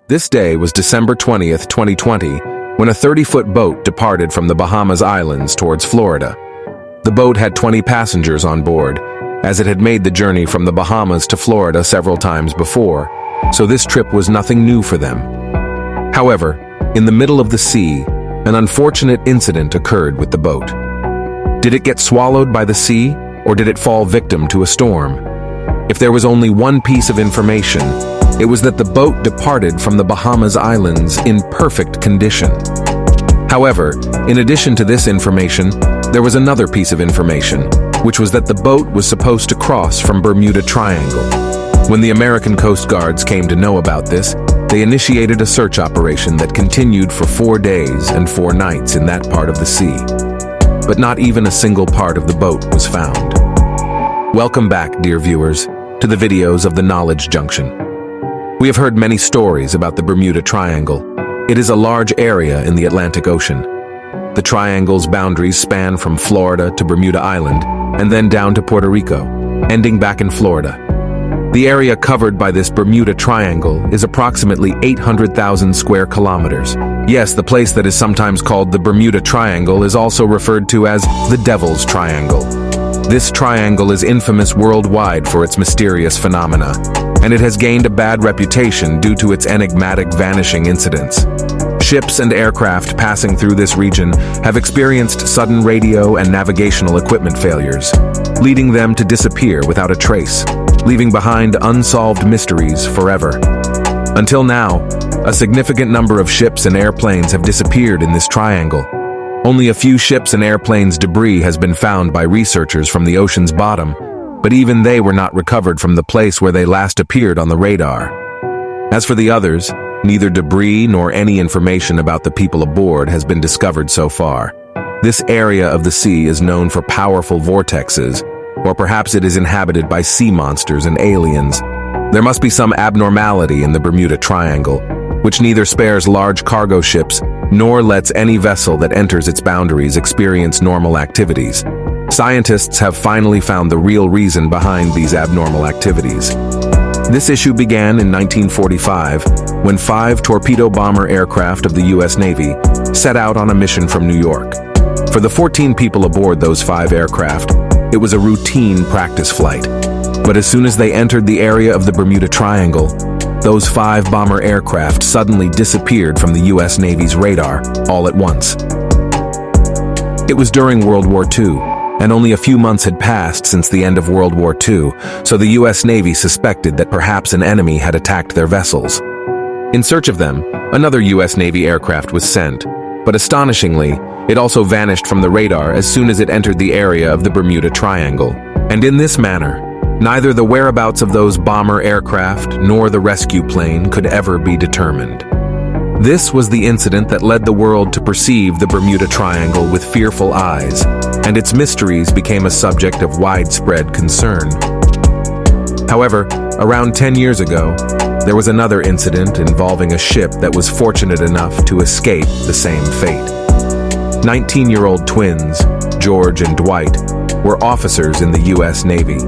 This day was December 20th, 2020, when a 30-foot boat departed from the Bahamas Islands towards Florida. The boat had 20 passengers on board, as it had made the journey from the Bahamas to Florida several times before, so this trip was nothing new for them. However, in the middle of the sea, an unfortunate incident occurred with the boat. Did it get swallowed by the sea, or did it fall victim to a storm? If there was only one piece of information, it was that the boat departed from the Bahamas Islands in perfect condition. However, in addition to this information, there was another piece of information, which was that the boat was supposed to cross from Bermuda Triangle. When the American Coast Guards came to know about this, they initiated a search operation that continued for 4 days and 4 nights in that part of the sea. But not even a single part of the boat was found. Welcome back, dear viewers, to the videos of the Knowledge Junction. We have heard many stories about the Bermuda Triangle. It is a large area in the Atlantic Ocean. The triangle's boundaries span from Florida to Bermuda Island, and then down to Puerto Rico, ending back in Florida. The area covered by this Bermuda Triangle is approximately 800,000 square kilometers. Yes, the place that is sometimes called the Bermuda Triangle is also referred to as the Devil's Triangle. This triangle is infamous worldwide for its mysterious phenomena, and it has gained a bad reputation due to its enigmatic vanishing incidents. Ships and aircraft passing through this region have experienced sudden radio and navigational equipment failures, leading them to disappear without a trace, leaving behind unsolved mysteries forever. Until now, a significant number of ships and airplanes have disappeared in this triangle. Only a few ships and airplanes' debris has been found by researchers from the ocean's bottom, but even they were not recovered from the place where they last appeared on the radar. As for the others, neither debris nor any information about the people aboard has been discovered so far. This area of the sea is known for powerful vortexes, or perhaps it is inhabited by sea monsters and aliens. There must be some abnormality in the Bermuda Triangle, which neither spares large cargo ships nor lets any vessel that enters its boundaries experience normal activities. Scientists have finally found the real reason behind these abnormal activities. This issue began in 1945 when 5 torpedo bomber aircraft of the U.S. Navy set out on a mission from New York. For the 14 people aboard those 5 aircraft, it was a routine practice flight. But as soon as they entered the area of the Bermuda Triangle, those 5 bomber aircraft suddenly disappeared from the U.S. Navy's radar all at once. It was during World War II, and only a few months had passed since the end of World War II, so the U.S. Navy suspected that perhaps an enemy had attacked their vessels. In search of them, another U.S. Navy aircraft was sent, but astonishingly, it also vanished from the radar as soon as it entered the area of the Bermuda Triangle. And in this manner, neither the whereabouts of those bomber aircraft nor the rescue plane could ever be determined. This was the incident that led the world to perceive the Bermuda Triangle with fearful eyes, and its mysteries became a subject of widespread concern. However, around 10 years ago, there was another incident involving a ship that was fortunate enough to escape the same fate. 19-year-old twins, George and Dwight, were officers in the U.S. Navy.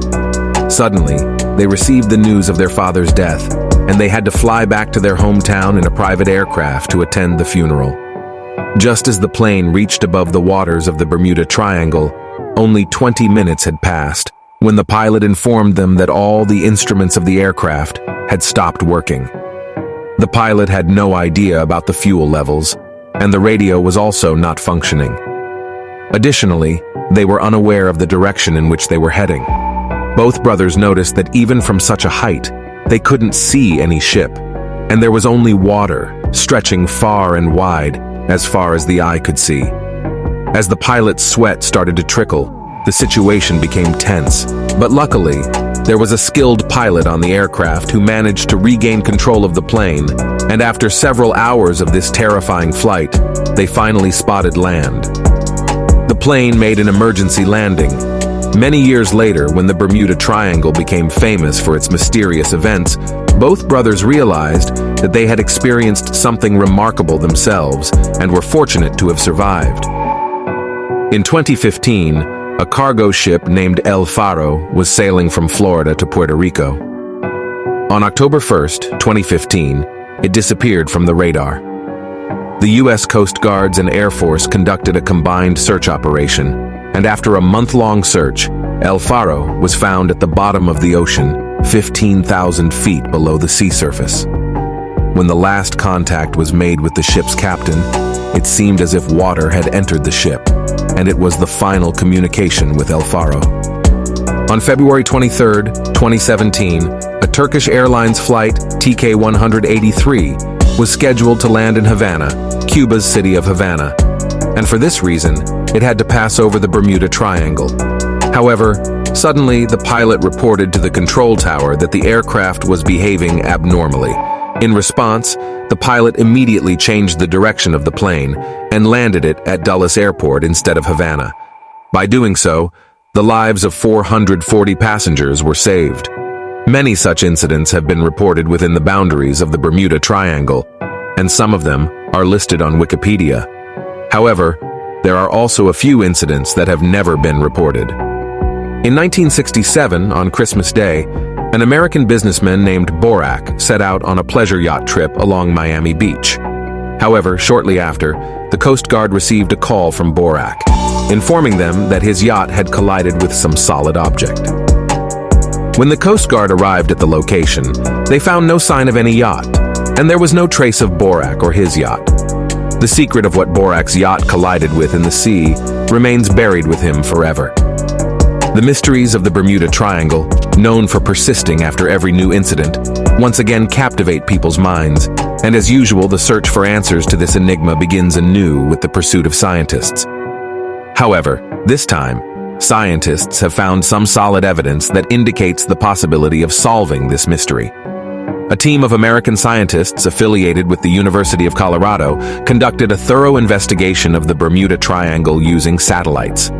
Suddenly, they received the news of their father's death, and they had to fly back to their hometown in a private aircraft to attend the funeral. Just as the plane reached above the waters of the Bermuda Triangle, only 20 minutes had passed when the pilot informed them that all the instruments of the aircraft had stopped working. The pilot had no idea about the fuel levels, and the radio was also not functioning. Additionally, they were unaware of the direction in which they were heading. Both brothers noticed that even from such a height, they couldn't see any ship, and there was only water stretching far and wide as far as the eye could see. As the pilot's sweat started to trickle, the situation became tense, but luckily, there was a skilled pilot on the aircraft who managed to regain control of the plane, and after several hours of this terrifying flight, they finally spotted land. The plane made an emergency landing. Many years later, when the Bermuda Triangle became famous for its mysterious events, both brothers realized that they had experienced something remarkable themselves and were fortunate to have survived. In 2015, a cargo ship named El Faro was sailing from Florida to Puerto Rico. On October 1st, 2015, it disappeared from the radar. The U.S. Coast Guards and Air Force conducted a combined search operation, and after a month-long search, El Faro was found at the bottom of the ocean, 15,000 feet below the sea surface. When the last contact was made with the ship's captain, it seemed as if water had entered the ship, and it was the final communication with El Faro. On February 23, 2017, a Turkish Airlines flight, TK-183, was scheduled to land in Havana, Cuba's city of Havana, and for this reason, it had to pass over the Bermuda Triangle. However, suddenly the pilot reported to the control tower that the aircraft was behaving abnormally. In response, the pilot immediately changed the direction of the plane and landed it at Dulles Airport instead of Havana. By doing so, the lives of 440 passengers were saved. Many such incidents have been reported within the boundaries of the Bermuda Triangle, and some of them are listed on Wikipedia. However, there are also a few incidents that have never been reported. In 1967, on Christmas Day, an American businessman named Borak set out on a pleasure yacht trip along Miami Beach. However, shortly after, the Coast Guard received a call from Borak, informing them that his yacht had collided with some solid object. When the Coast Guard arrived at the location, they found no sign of any yacht, and there was no trace of Borak or his yacht. The secret of what Borak's yacht collided with in the sea remains buried with him forever. The mysteries of the Bermuda Triangle, known for persisting after every new incident, once again captivate people's minds, and as usual, the search for answers to this enigma begins anew with the pursuit of scientists. However, this time, scientists have found some solid evidence that indicates the possibility of solving this mystery. A team of American scientists affiliated with the University of Colorado conducted a thorough investigation of the Bermuda Triangle using satellites.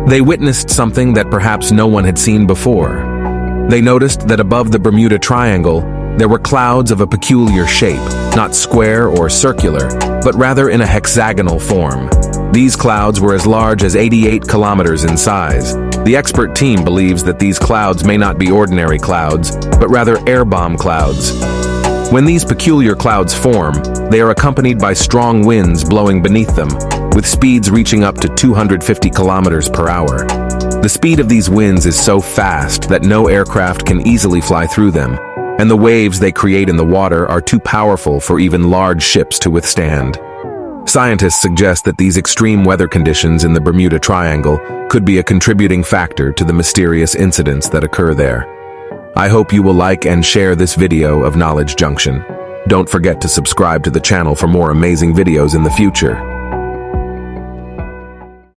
They witnessed something that perhaps no one had seen before. They noticed that above the Bermuda Triangle, there were clouds of a peculiar shape, not square or circular, but rather in a hexagonal form. These clouds were as large as 88 kilometers in size. The expert team believes that these clouds may not be ordinary clouds, but rather air bomb clouds. When these peculiar clouds form, they are accompanied by strong winds blowing beneath them, with speeds reaching up to 250 kilometers per hour. The speed of these winds is so fast that no aircraft can easily fly through them, and the waves they create in the water are too powerful for even large ships to withstand. Scientists suggest that these extreme weather conditions in the Bermuda Triangle could be a contributing factor to the mysterious incidents that occur there. I hope you will like and share this video of Knowledge Junction. Don't forget to subscribe to the channel for more amazing videos in the future.